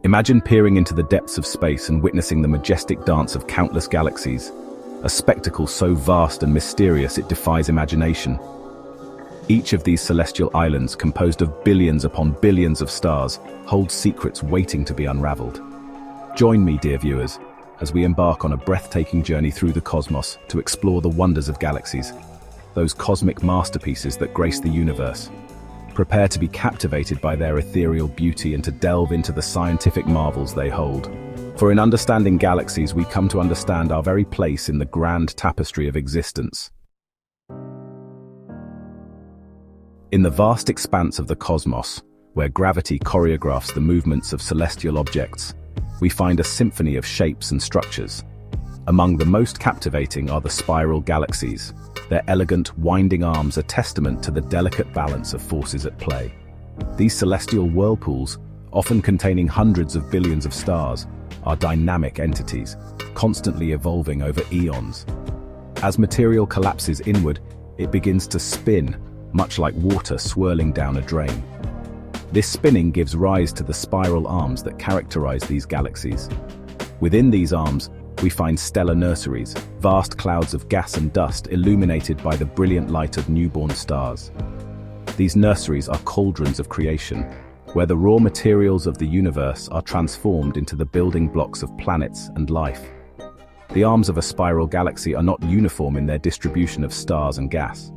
Imagine peering into the depths of space and witnessing the majestic dance of countless galaxies, a spectacle so vast and mysterious it defies imagination. Each of these celestial islands, composed of billions upon billions of stars, holds secrets waiting to be unraveled. Join me, dear viewers, as we embark on a breathtaking journey through the cosmos to explore the wonders of galaxies, those cosmic masterpieces that grace the universe. Prepare to be captivated by their ethereal beauty and to delve into the scientific marvels they hold. For in understanding galaxies, we come to understand our very place in the grand tapestry of existence. In the vast expanse of the cosmos, where gravity choreographs the movements of celestial objects, we find a symphony of shapes and structures. Among the most captivating are the spiral galaxies. Their elegant, winding arms are testament to the delicate balance of forces at play. These celestial whirlpools, often containing hundreds of billions of stars, are dynamic entities, constantly evolving over eons. As material collapses inward, it begins to spin, much like water swirling down a drain. This spinning gives rise to the spiral arms that characterize these galaxies. Within these arms, we find stellar nurseries, vast clouds of gas and dust illuminated by the brilliant light of newborn stars. These nurseries are cauldrons of creation, where the raw materials of the universe are transformed into the building blocks of planets and life. The arms of a spiral galaxy are not uniform in their distribution of stars and gas.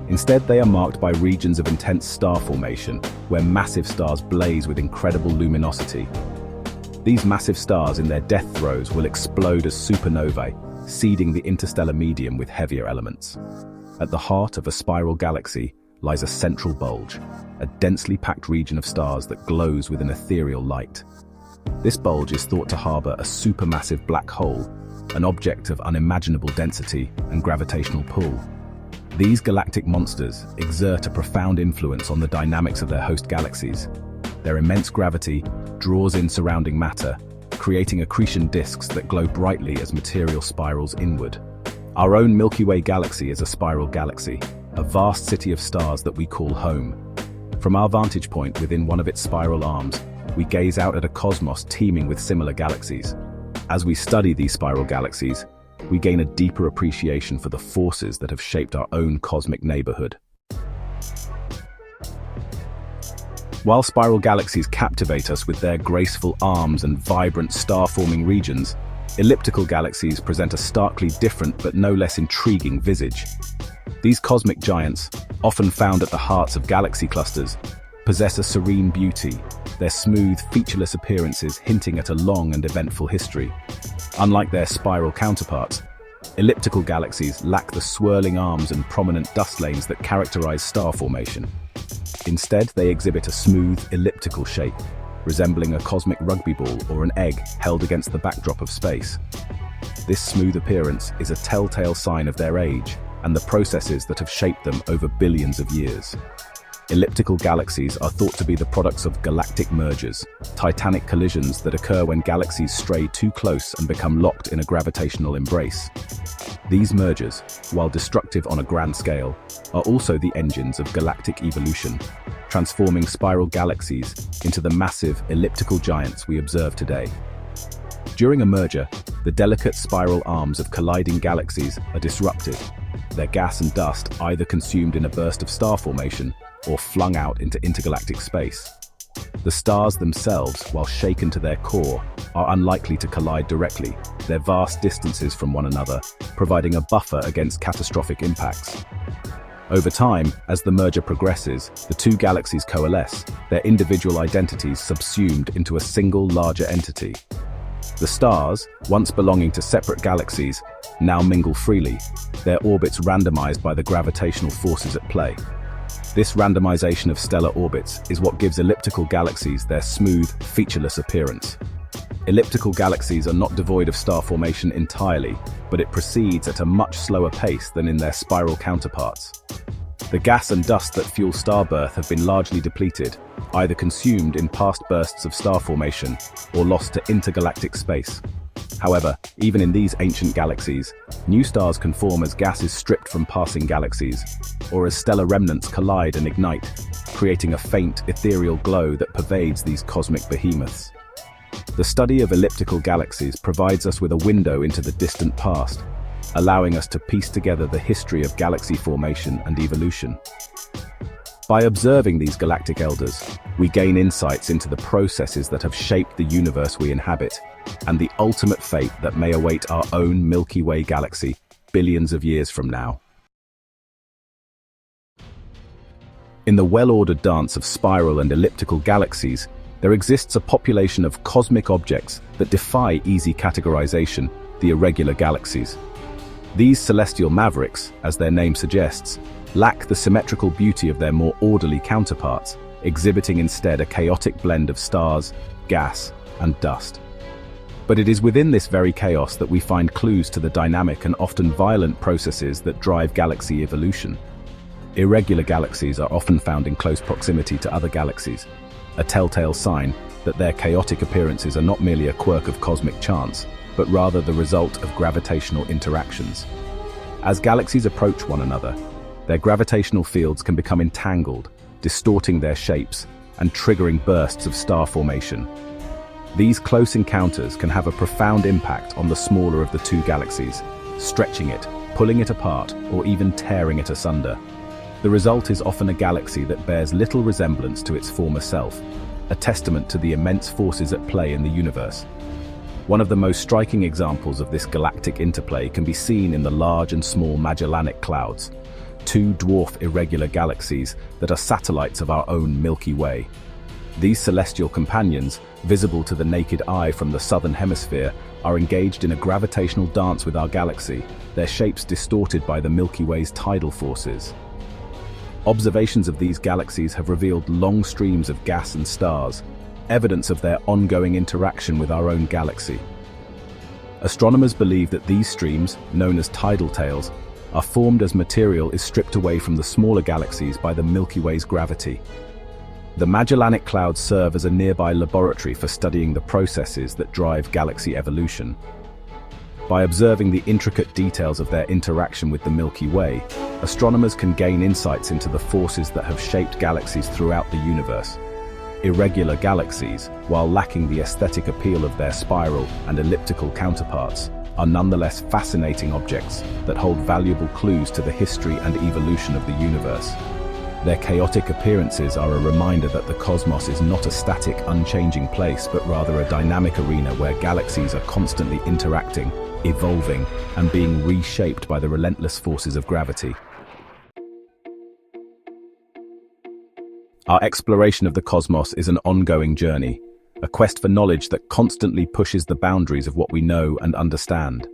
Instead, they are marked by regions of intense star formation, where massive stars blaze with incredible luminosity. These massive stars in their death throes will explode as supernovae, seeding the interstellar medium with heavier elements. At the heart of a spiral galaxy lies a central bulge, a densely packed region of stars that glows with an ethereal light. This bulge is thought to harbor a supermassive black hole, an object of unimaginable density and gravitational pull. These galactic monsters exert a profound influence on the dynamics of their host galaxies. Their immense gravity draws in surrounding matter, creating accretion disks that glow brightly as material spirals inward. Our own Milky Way galaxy is a spiral galaxy, a vast city of stars that we call home. From our vantage point within one of its spiral arms, we gaze out at a cosmos teeming with similar galaxies. As we study these spiral galaxies, we gain a deeper appreciation for the forces that have shaped our own cosmic neighborhood. While spiral galaxies captivate us with their graceful arms and vibrant star-forming regions, elliptical galaxies present a starkly different but no less intriguing visage. These cosmic giants, often found at the hearts of galaxy clusters, possess a serene beauty, their smooth, featureless appearances hinting at a long and eventful history. Unlike their spiral counterparts, elliptical galaxies lack the swirling arms and prominent dust lanes that characterize star formation. Instead, they exhibit a smooth, elliptical shape, resembling a cosmic rugby ball or an egg held against the backdrop of space. This smooth appearance is a telltale sign of their age and the processes that have shaped them over billions of years. Elliptical galaxies are thought to be the products of galactic mergers, titanic collisions that occur when galaxies stray too close and become locked in a gravitational embrace. These mergers, while destructive on a grand scale, are also the engines of galactic evolution, transforming spiral galaxies into the massive elliptical giants we observe today. During a merger, the delicate spiral arms of colliding galaxies are disrupted, their gas and dust either consumed in a burst of star formation or flung out into intergalactic space. The stars themselves, while shaken to their core, are unlikely to collide directly, their vast distances from one another providing a buffer against catastrophic impacts. Over time, as the merger progresses, the two galaxies coalesce, their individual identities subsumed into a single larger entity. The stars, once belonging to separate galaxies, now mingle freely, their orbits randomized by the gravitational forces at play. This randomization of stellar orbits is what gives elliptical galaxies their smooth, featureless appearance. Elliptical galaxies are not devoid of star formation entirely, but it proceeds at a much slower pace than in their spiral counterparts. The gas and dust that fuel star birth have been largely depleted, either consumed in past bursts of star formation or lost to intergalactic space. However, even in these ancient galaxies, new stars can form as gas is stripped from passing galaxies, or as stellar remnants collide and ignite, creating a faint, ethereal glow that pervades these cosmic behemoths. The study of elliptical galaxies provides us with a window into the distant past, allowing us to piece together the history of galaxy formation and evolution. By observing these galactic elders, we gain insights into the processes that have shaped the universe we inhabit, and the ultimate fate that may await our own Milky Way galaxy billions of years from now. In the well-ordered dance of spiral and elliptical galaxies, there exists a population of cosmic objects that defy easy categorization, the irregular galaxies. These celestial mavericks, as their name suggests, lack the symmetrical beauty of their more orderly counterparts, exhibiting instead a chaotic blend of stars, gas, and dust. But it is within this very chaos that we find clues to the dynamic and often violent processes that drive galaxy evolution. Irregular galaxies are often found in close proximity to other galaxies, a telltale sign that their chaotic appearances are not merely a quirk of cosmic chance, but rather the result of gravitational interactions. As galaxies approach one another, their gravitational fields can become entangled, distorting their shapes and triggering bursts of star formation. These close encounters can have a profound impact on the smaller of the two galaxies, stretching it, pulling it apart, or even tearing it asunder. The result is often a galaxy that bears little resemblance to its former self, a testament to the immense forces at play in the universe. One of the most striking examples of this galactic interplay can be seen in the Large and Small Magellanic Clouds, two dwarf irregular galaxies that are satellites of our own Milky Way. These celestial companions, visible to the naked eye from the southern hemisphere, are engaged in a gravitational dance with our galaxy, their shapes distorted by the Milky Way's tidal forces. Observations of these galaxies have revealed long streams of gas and stars, evidence of their ongoing interaction with our own galaxy. Astronomers believe that these streams, known as tidal tails, are formed as material is stripped away from the smaller galaxies by the Milky Way's gravity. The Magellanic Clouds serve as a nearby laboratory for studying the processes that drive galaxy evolution. By observing the intricate details of their interaction with the Milky Way, astronomers can gain insights into the forces that have shaped galaxies throughout the universe. Irregular galaxies, while lacking the aesthetic appeal of their spiral and elliptical counterparts, are nonetheless fascinating objects that hold valuable clues to the history and evolution of the universe. Their chaotic appearances are a reminder that the cosmos is not a static, unchanging place, but rather a dynamic arena where galaxies are constantly interacting, evolving, and being reshaped by the relentless forces of gravity. Our exploration of the cosmos is an ongoing journey, a quest for knowledge that constantly pushes the boundaries of what we know and understand.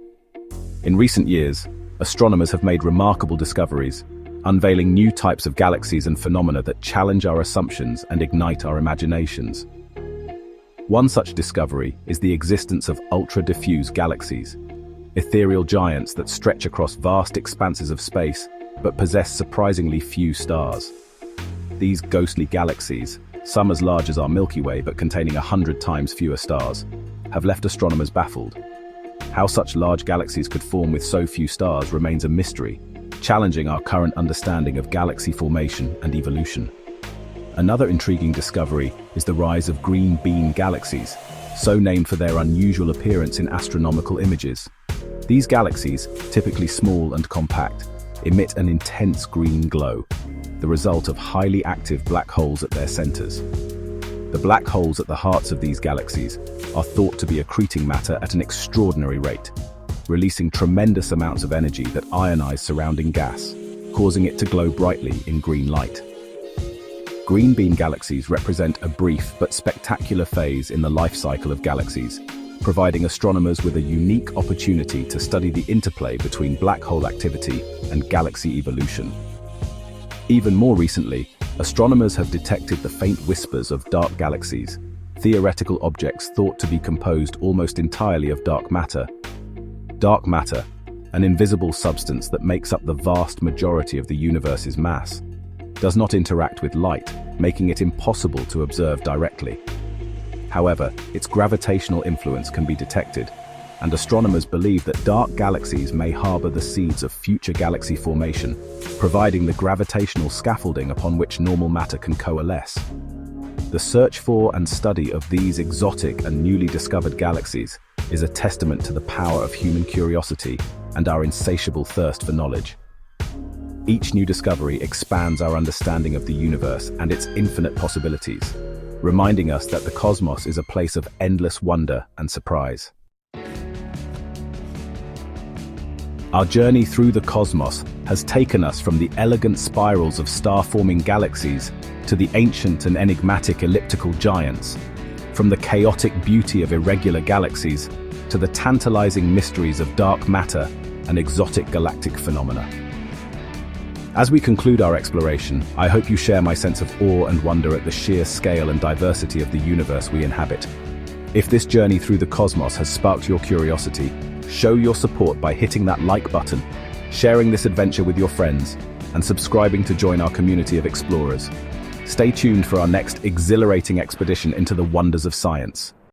In recent years, astronomers have made remarkable discoveries, unveiling new types of galaxies and phenomena that challenge our assumptions and ignite our imaginations. One such discovery is the existence of ultra-diffuse galaxies, ethereal giants that stretch across vast expanses of space but possess surprisingly few stars. These ghostly galaxies, some as large as our Milky Way but containing 100 times fewer stars, have left astronomers baffled. How such large galaxies could form with so few stars remains a mystery, challenging our current understanding of galaxy formation and evolution. Another intriguing discovery is the rise of green bean galaxies, so named for their unusual appearance in astronomical images. These galaxies, typically small and compact, emit an intense green glow, the result of highly active black holes at their centers. The black holes at the hearts of these galaxies are thought to be accreting matter at an extraordinary rate, releasing tremendous amounts of energy that ionize surrounding gas, causing it to glow brightly in green light. Green bean galaxies represent a brief but spectacular phase in the life cycle of galaxies, providing astronomers with a unique opportunity to study the interplay between black hole activity and galaxy evolution. Even more recently, astronomers have detected the faint whispers of dark galaxies, theoretical objects thought to be composed almost entirely of dark matter. Dark matter, an invisible substance that makes up the vast majority of the universe's mass, does not interact with light, making it impossible to observe directly. However, its gravitational influence can be detected, and astronomers believe that dark galaxies may harbor the seeds of future galaxy formation, providing the gravitational scaffolding upon which normal matter can coalesce. The search for and study of these exotic and newly discovered galaxies is a testament to the power of human curiosity and our insatiable thirst for knowledge. Each new discovery expands our understanding of the universe and its infinite possibilities, reminding us that the cosmos is a place of endless wonder and surprise. Our journey through the cosmos has taken us from the elegant spirals of star-forming galaxies to the ancient and enigmatic elliptical giants, from the chaotic beauty of irregular galaxies to the tantalizing mysteries of dark matter and exotic galactic phenomena. As we conclude our exploration, I hope you share my sense of awe and wonder at the sheer scale and diversity of the universe we inhabit. If this journey through the cosmos has sparked your curiosity, show your support by hitting that like button, sharing this adventure with your friends, and subscribing to join our community of explorers. Stay tuned for our next exhilarating expedition into the wonders of science.